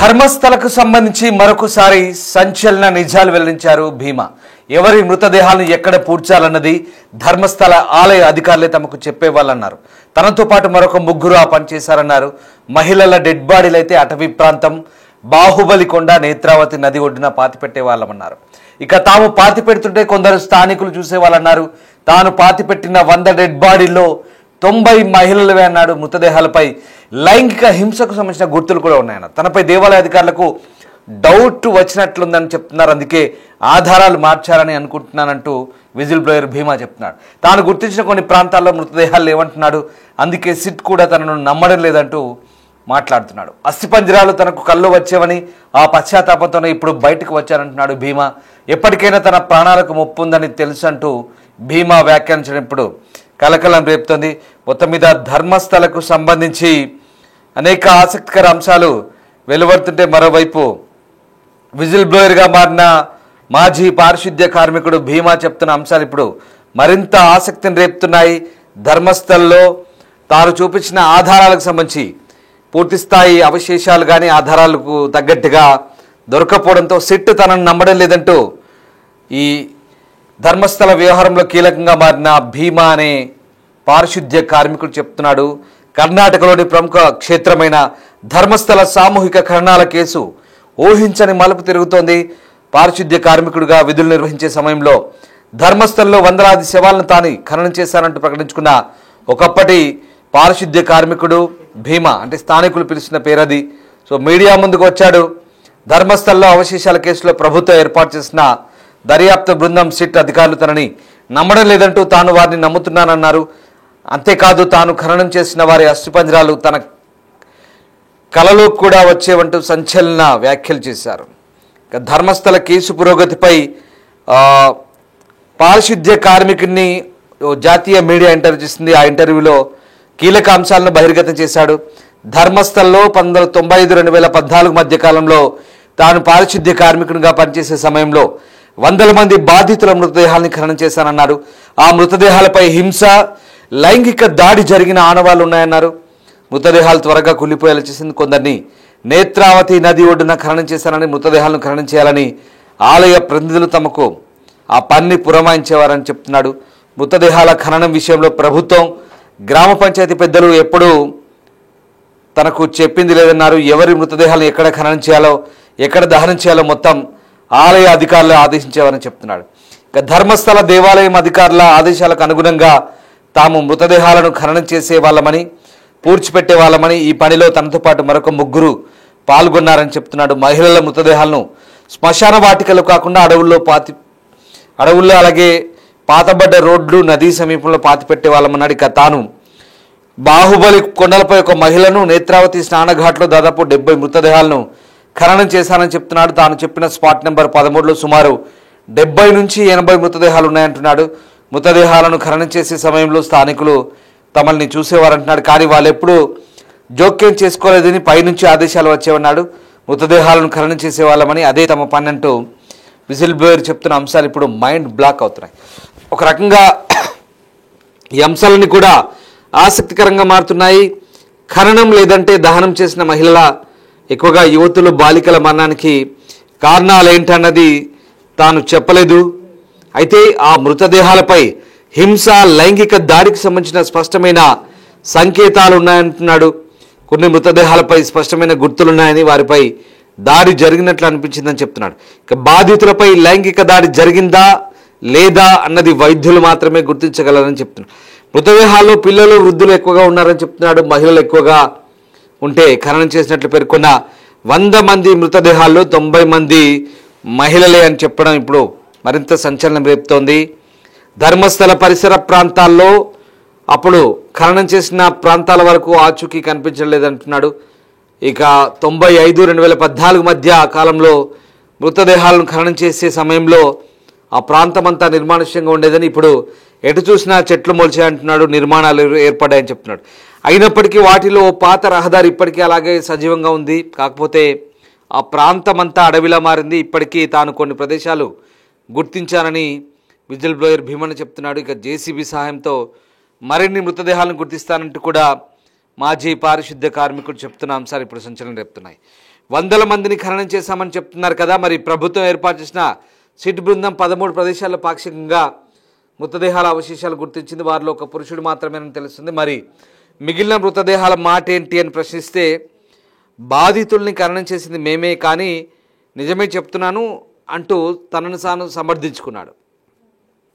ధర్మస్థలకు సంబంధించి మరొకసారి సంచలన నిజాలు వెల్లడించారు భీమా. ఎవరి మృతదేహాలను ఎక్కడ పూడ్చాలన్నది ధర్మస్థల ఆలయ అధికారులే తమకు చెప్పేవాళ్ళన్నారు. తనతో పాటు మరొక ముగ్గురు ఆ పని చేశారన్నారు. మహిళల డెడ్ బాడీలు అయితే అటవీ ప్రాంతం బాహుబలి కొండ నేత్రావతి నది ఒడ్డున పాతిపెట్టే వాళ్ళమన్నారు. ఇక తాము పాతిపెడుతుంటే కొందరు స్థానికులు చూసేవాళ్ళన్నారు. తాను పాతిపెట్టిన 100 డెడ్ బాడీల్లో 90 మహిళలవే అన్నాడు. మృతదేహాలపై లైంగిక హింసకు సంబంధించిన గుర్తులు కూడా ఉన్నాయన్న. తనపై దేవాలయ అధికారులకు డౌట్ వచ్చినట్లుందని చెప్తున్నారు. అందుకే ఆధారాలు మార్చారని అనుకుంటున్నానంటూ విజిల్ బ్లోయర్ భీమా చెప్తున్నాడు. తాను గుర్తించిన కొన్ని ప్రాంతాల్లో మృతదేహాలు లేవంటున్నాడు. అందుకే సిట్ కూడా తనను నమ్మడం లేదంటూ మాట్లాడుతున్నాడు. అస్థిపంజరాలు తనకు కళ్ళు వచ్చేవని ఆ పశ్చాత్తాపంతోనే ఇప్పుడు బయటకు వచ్చారంటున్నాడు భీమా. ఎప్పటికైనా తన ప్రాణాలకు ముప్పు ఉందని తెలుసు అంటూ భీమా వ్యాఖ్యానించడం ఇప్పుడు కలకలం రేపుతోంది. మొత్తం మీద ధర్మస్థలకు సంబంధించి అనేక ఆసక్తికర అంశాలు వెలువడుతుంటే మరోవైపు విజిల్ బ్లోయర్గా మారిన మాజీ పారిశుద్ధ్య కార్మికుడు భీమా చెప్తున్న అంశాలు ఇప్పుడు మరింత ఆసక్తిని రేపుతున్నాయి. ధర్మస్థల్లో తాను చూపించిన ఆధారాలకు సంబంధించి పూర్తిస్థాయి అవశేషాలు కానీ ఆధారాలకు తగ్గట్టుగా దొరకపోవడంతో సిట్ తనను నమ్మడం లేదంటూ ఈ ధర్మస్థల వ్యవహారంలో కీలకంగా మారిన భీమా అనే పారిశుద్ధ్య కార్మికుడు చెప్తున్నాడు. కర్ణాటకలోని ప్రముఖ క్షేత్రమైన ధర్మస్థల సామూహిక ఖననాల కేసు ఊహించని మలుపు తిరుగుతోంది. పారిశుద్ధ్య కార్మికుడిగా విధులు నిర్వహించే సమయంలో ధర్మస్థలంలో వందలాది శవాలను తాను ఖననం చేశానంటూ ప్రకటించుకున్న ఒకప్పటి పారిశుద్ధ్య కార్మికుడు భీమా, అంటే స్థానికులు పిలుస్తున్న పేరది. సో మీడియా ముందుకు వచ్చాడు. ధర్మస్థలంలో అవశేషాల కేసులో ప్రభుత్వం ఏర్పాటు చేసిన దర్యాప్తు బృందం సిట్ అధికారులు తనని నమ్మడం లేదంటూ తాను వారిని నమ్ముతున్నానన్నారు. అంతేకాదు తాను ఖననం చేసిన వారి అస్థిపంజరాలు తన కలలో కూడా వచ్చేవంటూ సంచలన వ్యాఖ్యలు చేశారు. ధర్మస్థల కేసు పురోగతిపై పారిశుద్ధ్య కార్మికుడిని జాతీయ మీడియా ఇంటర్వ్యూ చేసింది. ఆ ఇంటర్వ్యూలో కీలక అంశాలను బహిర్గతం చేశాడు. ధర్మస్థల్లో 1995-2014 మధ్య కాలంలో తాను పారిశుద్ధ్య కార్మికునిగా పనిచేసే సమయంలో వందల మంది బాధితుల మృతదేహాలను ఖననం చేశానన్నారు. ఆ మృతదేహాలపై హింస, లైంగిక దాడి జరిగిన ఆనవాళ్లు ఉన్నాయన్నారు. మృతదేహాలు త్వరగా కుళ్ళిపోయేలా చేసింది. కొందరిని నేత్రావతి నది ఒడ్డున ఖననం చేశారని, మృతదేహాలను ఖననం చేయాలని ఆలయ ప్రతినిధులు తమకు ఆ పన్ని పురమాయించేవారని చెప్తున్నాడు. మృతదేహాల ఖననం విషయంలో ప్రభుత్వం, గ్రామ పంచాయతీ పెద్దలు ఎప్పుడూ తనకు చెప్పింది లేదన్నారు. ఎవరి మృతదేహాలను ఎక్కడ ఖననం చేయాలో, ఎక్కడ దహనం చేయాలో మొత్తం ఆలయ అధికారులు ఆదేశించేవారని చెప్తున్నాడు. ఇక ధర్మస్థల దేవాలయం అధికారుల ఆదేశాలకు అనుగుణంగా తాము మృతదేహాలను ఖననం చేసే వాళ్ళమని, పూడ్చిపెట్టే వాళ్ళమని, ఈ పనిలో తనతో పాటు మరొక ముగ్గురు పాల్గొన్నారని చెప్తున్నాడు. మహిళల మృతదేహాలను శ్మశాన వాటికలు కాకుండా అడవుల్లో అలాగే పాతబడ్డ రోడ్లు, నదీ సమీపంలో పాతిపెట్టే వాళ్ళమన్నాడు. ఇక తాను బాహుబలి కొండలపై ఒక మహిళను, నేత్రావతి స్నానఘాట్లో దాదాపు 70 మృతదేహాలను ఖననం చేశానని చెప్తున్నాడు. తాను చెప్పిన స్పాట్ నెంబర్ 13లో సుమారు 70 నుంచి 80 మృతదేహాలు ఉన్నాయంటున్నాడు. మృతదేహాలను ఖననం చేసే సమయంలో స్థానికులు తమల్ని చూసేవారంటున్నాడు. కానీ వాళ్ళు ఎప్పుడు జోక్యం చేసుకోలేదని పైనుంచి ఆదేశాలు వచ్చేవన్నాడు. మృతదేహాలను ఖననం చేసేవాళ్ళమని, అదే తమ పని అంటూ విజిల్ బ్లోయర్ చెప్తున్న అంశాలు ఇప్పుడు మైండ్ బ్లాక్ అవుతున్నాయి. ఒక రకంగా ఈ అంశాలన్నీ కూడా ఆసక్తికరంగా మారుతున్నాయి. ఖననం లేదంటే దహనం చేసిన మహిళల, ఎక్కువగా యువతులు, బాలికల మరణానికి కారణాలు ఏంటన్నది తాను చెప్పలేదు. అయితే ఆ మృతదేహాలపై హింస, లైంగిక దాడికి సంబంధించిన స్పష్టమైన సంకేతాలు ఉన్నాయంటున్నాడు. కొన్ని మృతదేహాలపై స్పష్టమైన గుర్తులున్నాయని, వారిపై దాడి జరిగినట్లు అనిపించిందని చెప్తున్నాడు. ఇక బాధితులపై లైంగిక దాడి జరిగిందా లేదా అన్నది వైద్యులు మాత్రమే గుర్తించగలరని చెప్తున్నాడు. మృతదేహాల్లో పిల్లలు, వృద్ధులు ఎక్కువగా ఉన్నారని చెప్తున్నాడు. మహిళలు ఎక్కువగా ఉంటే ఖననం చేసినట్లు పేర్కొన్న 100 మంది మృతదేహాల్లో 90 మంది మహిళలే అని చెప్పడం ఇప్పుడు మరింత సంచలనం రేపుతోంది. ధర్మస్థల పరిసర ప్రాంతాల్లో అప్పుడు ఖననం చేసిన ప్రాంతాల వరకు ఆచూకీ కనిపించలేదంటున్నాడు. ఇక 95-2014 మధ్య కాలంలో మృతదేహాలను ఖననం చేసే సమయంలో ఆ ప్రాంతం అంతా నిర్మానుష్యంగా ఉండేదని, ఇప్పుడు ఎటు చూసినా చెట్లు మొలిచాయంటున్నాడు, నిర్మాణాలు ఏర్పడ్డాయని చెప్తున్నాడు. అయినప్పటికీ వాటిలో పాత రహదారి ఇప్పటికీ అలాగే సజీవంగా ఉంది. కాకపోతే ఆ ప్రాంతం అంతా అడవిలా మారింది. ఇప్పటికీ తాను కొన్ని ప్రదేశాలు గుర్తించానని విజిల్ బ్లోయర్ భీమని చెప్తున్నాడు. ఇక జేసీబీ సహాయంతో మరిన్ని మృతదేహాలను గుర్తిస్తానంటూ కూడా మాజీ పారిశుద్ధ్య కార్మికుడు చెప్తున్న అంశాలు ఇప్పుడు సంచలనం రేపుతున్నాయి. వందల మందిని ఖననం చేశామని చెప్తున్నారు కదా. మరి ప్రభుత్వం ఏర్పాటు చేసిన సిట్ బృందం 13 ప్రదేశాల్లో పాక్షికంగా మృతదేహాల అవశేషాలు గుర్తించింది. వారిలో ఒక పురుషుడు మాత్రమేనని తెలుస్తుంది. మరి మిగిలిన మృతదేహాల మాట ఏంటి అని ప్రశ్నిస్తే బాధితుల్ని ఖననం చేసింది మేమే, కానీ నిజమే చెప్తున్నాను అంటూ తనను తాను సమర్థించుకున్నాడు.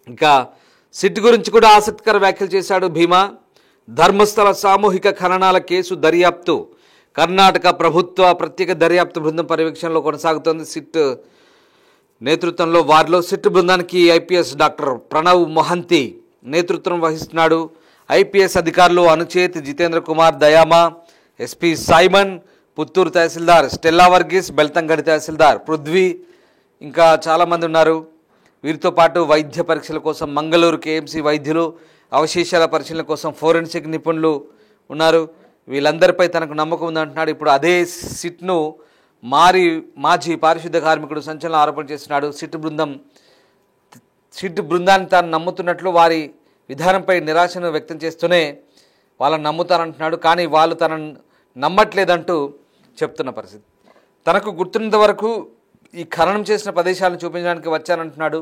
ఇంకా సిట్ గురించి కూడా ఆసక్తికర వ్యాఖ్యలు చేశాడు భీమా. ధర్మస్థల సామూహిక ఖననాల కేసు దర్యాప్తు కర్ణాటక ప్రభుత్వ ప్రత్యేక దర్యాప్తు బృందం పర్యవేక్షణలో కొనసాగుతోంది. సిట్ నేతృత్వంలో వారిలో సిట్ బృందానికి ఐపీఎస్ డాక్టర్ ప్రణవ్ మొహంతి నేతృత్వం వహిస్తున్నాడు. ఐపీఎస్ అధికారులు అనుచేత్, జితేంద్ర కుమార్ దయామా, ఎస్పీ సైమన్, పుత్తూరు తహసీల్దార్ స్టెల్లా వర్గీస్, బెల్తంగడి తహసీల్దార్ పృథ్వీ, ఇంకా చాలామంది ఉన్నారు. వీరితో పాటు వైద్య పరీక్షల కోసం మంగళూరు కేఎంసీ వైద్యులు, అవశేషాల పరిశీలన కోసం ఫోరెన్సిక్ నిపుణులు ఉన్నారు. వీళ్ళందరిపై తనకు నమ్మకం ఉందంటున్నాడు. ఇప్పుడు అదే సిట్ను మాజీ పారిశుద్ధ కార్మికుడు సంచలన ఆరోపణ చేస్తున్నాడు. సిట్ బృందాన్ని తాను నమ్ముతున్నట్లు వారి విధానంపై నిరాశను వ్యక్తం చేస్తూనే వాళ్ళని నమ్ముతానంటున్నాడు. కానీ వాళ్ళు తనను నమ్మట్లేదంటూ చెప్తున్న పరిస్థితి. తనకు గుర్తున్నంత వరకు ఈ ఖననం చేసిన ప్రదేశాలను చూపించడానికి వచ్చానంటున్నాడు.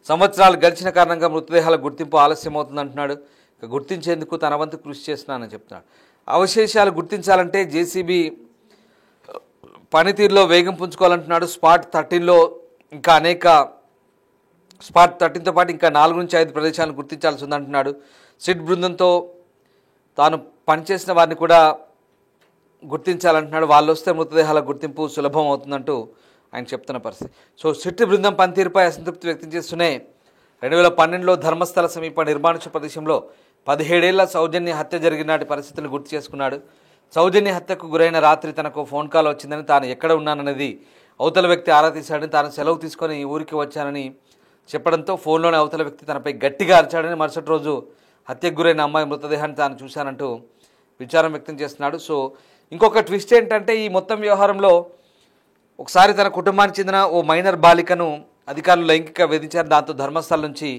సంవత్సరాలు గడిచిన కారణంగా మృతదేహాల గుర్తింపు ఆలస్యమవుతుందంటున్నాడు. ఇక గుర్తించేందుకు తన వంతు కృషి చేస్తున్నానని చెప్తున్నాడు. అవశేషాలు గుర్తించాలంటే జేసీబీ పనితీరులో వేగం పుంజుకోవాలంటున్నాడు. స్పాట్ 13లో ఇంకా స్పాట్ 13తో పాటు ఇంకా 4 నుంచి 5 ప్రదేశాలను గుర్తించాల్సి ఉందంటున్నాడు. సిట్ బృందంతో తాను పనిచేసిన వారిని కూడా గుర్తించాలంటున్నాడు. వాళ్ళు వస్తే మృతదేహాల గుర్తింపు సులభం అవుతుందంటూ ఆయన చెప్తున్న పరిస్థితి. సో సిట్ బృందం పనితీరుపై అసంతృప్తి వ్యక్తం చేస్తూనే 2012లో ధర్మస్థల సమీప నిర్మానుష్య ప్రదేశంలో 17 ఏళ్ల సౌజన్య హత్య జరిగిన నాటి పరిస్థితులను గుర్తు చేసుకున్నాడు. సౌజన్య హత్యకు గురైన రాత్రి తనకు ఫోన్ కాల్ వచ్చిందని, తాను ఎక్కడ ఉన్నాననేది అవతల వ్యక్తి ఆరా తీశాడని, తాను సెలవు తీసుకొని ఈ ఊరికి వచ్చానని చెప్పడంతో ఫోన్లోనే అవతల వ్యక్తి తనపై గట్టిగా అరిచాడని, మరుసటి రోజు హత్యకు గురైన అమ్మాయి మృతదేహాన్ని తాను చూశానంటూ విచారం వ్యక్తం చేస్తున్నాడు. సో ఇంకొక ట్విస్ట్ ఏంటంటే ఈ మొత్తం వ్యవహారంలో ఒకసారి తన కుటుంబానికి చెందిన ఓ మైనర్ బాలికను అధికారులు లైంగిక వేధించారు. దాంతో ధర్మస్థల నుంచి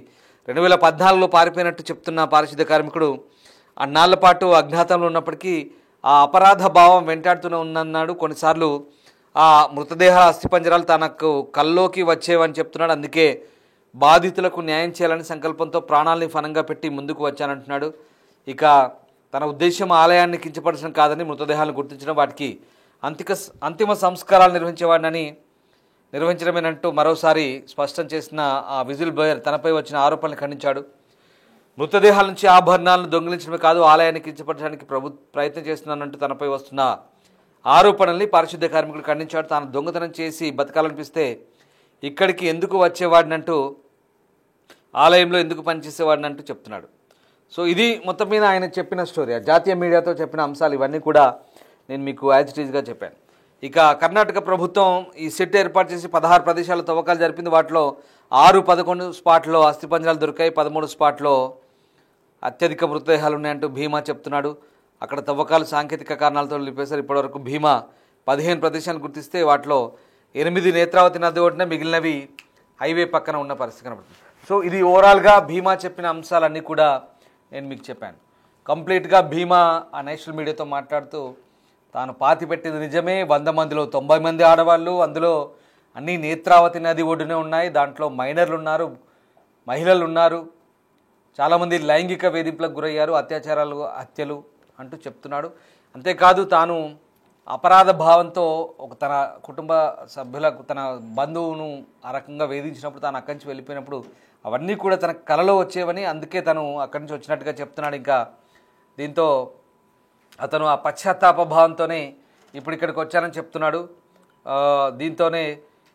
2014లో పారిపోయినట్టు చెప్తున్న పారిశుద్ధ కార్మికుడు అన్నాళ్ల పాటు అజ్ఞాతంలో ఉన్నప్పటికీ ఆ అపరాధ భావం వెంటాడుతూనే ఉందన్నాడు. కొన్నిసార్లు ఆ మృతదేహ అస్థిపంజరాలు తనకు కల్లోకి వచ్చేవని చెప్తున్నాడు. అందుకే బాధితులకు న్యాయం చేయాలని సంకల్పంతో ప్రాణాలని ఫనంగా పెట్టి ముందుకు వచ్చానంటున్నాడు. ఇక తన ఉద్దేశం ఆలయాన్ని కించపరచడం కాదని, మృతదేహాలను గుర్తించడం, వాటికి అంతిమ సంస్కారాలు నిర్వహించడమేనంటూ మరోసారి స్పష్టం చేసిన ఆ విజిల్ బ్లోయర్ తనపై వచ్చిన ఆరోపణలు ఖండించాడు. మృతదేహాల నుంచి ఆభరణాలను దొంగిలించడమే కాదు, ఆలయాన్ని కించపరచడానికి ప్రయత్నం చేస్తున్నానంటూ తనపై వస్తున్న ఆరోపణల్ని పారిశుద్ధ కార్మికులు ఖండించాడు. తాను దొంగతనం చేసి బతకాలనిపిస్తే ఇక్కడికి ఎందుకు వచ్చేవాడినంటూ, ఆలయంలో ఎందుకు పనిచేసేవాడినంటూ చెప్తున్నాడు. సో ఇది మొత్తం మీద ఆయన చెప్పిన స్టోరీ. జాతీయ మీడియాతో చెప్పిన అంశాలు ఇవన్నీ కూడా నేను మీకు యాజ్ ఇట్ ఈజ్గా చెప్పాను. ఇక కర్ణాటక ప్రభుత్వం ఈ సెట్ ఏర్పాటు చేసి 16 ప్రదేశాల తవ్వకాలు జరిపింది. వాటిలో 11 స్పాట్లో అస్థిపంజరాలు దొరికాయి. 13 స్పాట్లో అత్యధిక మృతదేహాలు ఉన్నాయంటూ భీమా చెప్తున్నాడు. అక్కడ తవ్వకాలు సాంకేతిక కారణాలతో నిలిపేశారు. ఇప్పటివరకు భీమా 15 ప్రదేశాలను గుర్తిస్తే వాటిలో 8 నేత్రావతి నది ఒడ్డున, మిగిలినవి హైవే పక్కన ఉన్న పరిస్థితి కనబడుతుంది. సో ఇది ఓవరాల్గా భీమా చెప్పిన అంశాలన్నీ కూడా నేను మీకు చెప్పాను. కంప్లీట్గా భీమా ఆ నేషనల్ మీడియాతో మాట్లాడుతూ తాను పాతిపెట్టింది నిజమే, 100 మందిలో 90 మంది ఆడవాళ్ళు, అందులో అన్నీ నేత్రావతి నది ఒడ్డునే ఉన్నాయి, దాంట్లో మైనర్లు ఉన్నారు, మహిళలు ఉన్నారు, చాలామంది లైంగిక వేధింపులకు గురయ్యారు, అత్యాచారాలు, హత్యలు అంటూ చెప్తున్నాడు. అంతేకాదు తాను అపరాధ భావంతో తన కుటుంబ సభ్యులకు, తన బంధువును ఆ రకంగా వేధించినప్పుడు తాను అక్కడి నుంచి వెళ్ళిపోయినప్పుడు అవన్నీ కూడా తన కలలో వచ్చేవని, అందుకే తను అక్కడి నుంచి వచ్చినట్టుగా చెప్తున్నాడు. ఇంకా దీంతో అతను ఆ పశ్చాత్తాప భావంతోనే ఇప్పుడు ఇక్కడికి వచ్చానని చెప్తున్నాడు. దీంతోనే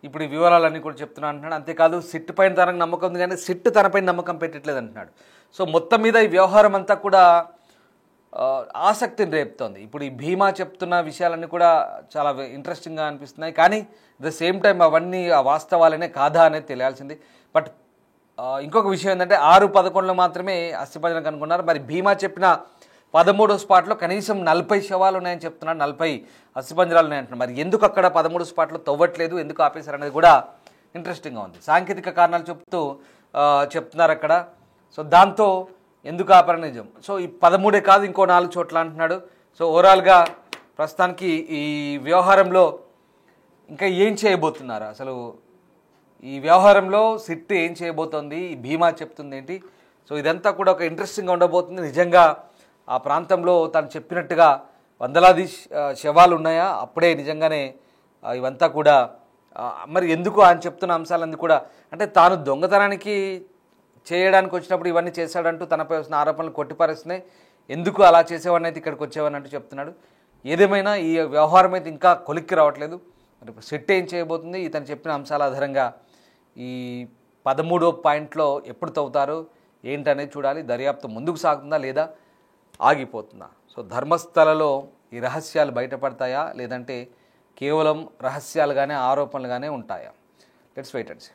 ఇప్పుడు ఈ వివరాలన్నీ కూడా చెప్తున్నాను అంటున్నాడు. అంతేకాదు సిట్ పైన తనకు నమ్మకం ఉంది, కానీ సిట్ తనపైన నమ్మకం పెట్టట్లేదు అంటున్నాడు. సో మొత్తం మీద ఈ వ్యవహారం అంతా కూడా ఆసక్తిని రేపుతోంది. ఇప్పుడు ఈ భీమా చెప్తున్న విషయాలన్నీ కూడా చాలా ఇంట్రెస్టింగ్గా అనిపిస్తున్నాయి. కానీ అట్ ద సేమ్ టైం అవన్నీ ఆ వాస్తవాలనే కాదా అనేది తెలియాల్సింది. బట్ ఇంకొక విషయం ఏంటంటే 6-11లో మాత్రమే అస్థిపంజరం కనుగొన్నారు. మరి భీమా చెప్పిన 13వ స్పాట్లో కనీసం 40 శవాలు ఉన్నాయని చెప్తున్నాడు, 40 అస్థిపంజరాలు ఉన్నాయంటున్నాడు. మరి ఎందుకు అక్కడ 13 స్పాట్లో తవ్వట్లేదు, ఎందుకు ఆపేశారు అనేది కూడా ఇంట్రెస్టింగ్గా ఉంది. సాంకేతిక కారణాలు చెప్తున్నారు అక్కడ. సో దాంతో ఎందుకు ఆపరని నిజం. సో ఈ 13 కాదు, ఇంకో 4 చోట్ల అంటున్నాడు. సో ఓవరాల్గా ప్రస్తుతానికి ఈ వ్యవహారంలో ఇంకా ఏం చేయబోతున్నారు అసలు? ఈ వ్యవహారంలో సిట్ ఏం చేయబోతోంది, ఈ భీమా చెప్తుంది ఏంటి? సో ఇదంతా కూడా ఒక ఇంట్రెస్టింగ్గా ఉండబోతుంది. నిజంగా ఆ ప్రాంతంలో తను చెప్పినట్టుగా వందలాది శవాలు ఉన్నాయా? అప్పుడే నిజంగానే ఇవంతా కూడా మరి ఎందుకు ఆయన చెప్తున్న అంశాలన్నీ కూడా అంటే తాను దొంగతనానికి చేయడానికి వచ్చినప్పుడు ఇవన్నీ చేశాడంటూ తనపై వస్తున్న ఆరోపణలు కొట్టిపారేస్తున్నాయి. ఎందుకు అలా చేసేవాడిని అయితే ఇక్కడికి వచ్చేవాడిని అంటూ చెప్తున్నాడు. ఏదేమైనా ఈ వ్యవహారం అయితే ఇంకా కొలిక్కి రావట్లేదు. మరి సిట్ ఏం చేయబోతుంది? ఇతను చెప్పిన అంశాల ఆధారంగా ఈ 13వ పాయింట్లో ఎప్పుడు తవ్వుతారు ఏంటనేది చూడాలి. దర్యాప్తు ముందుకు సాగుతుందా లేదా ఆగిపోతుందా? సో ధర్మస్థలలో ఈ రహస్యాలు బయటపడతాయా లేదంటే కేవలం రహస్యాలుగానే ఆరోపణలుగానే ఉంటాయా? Let's wait and see.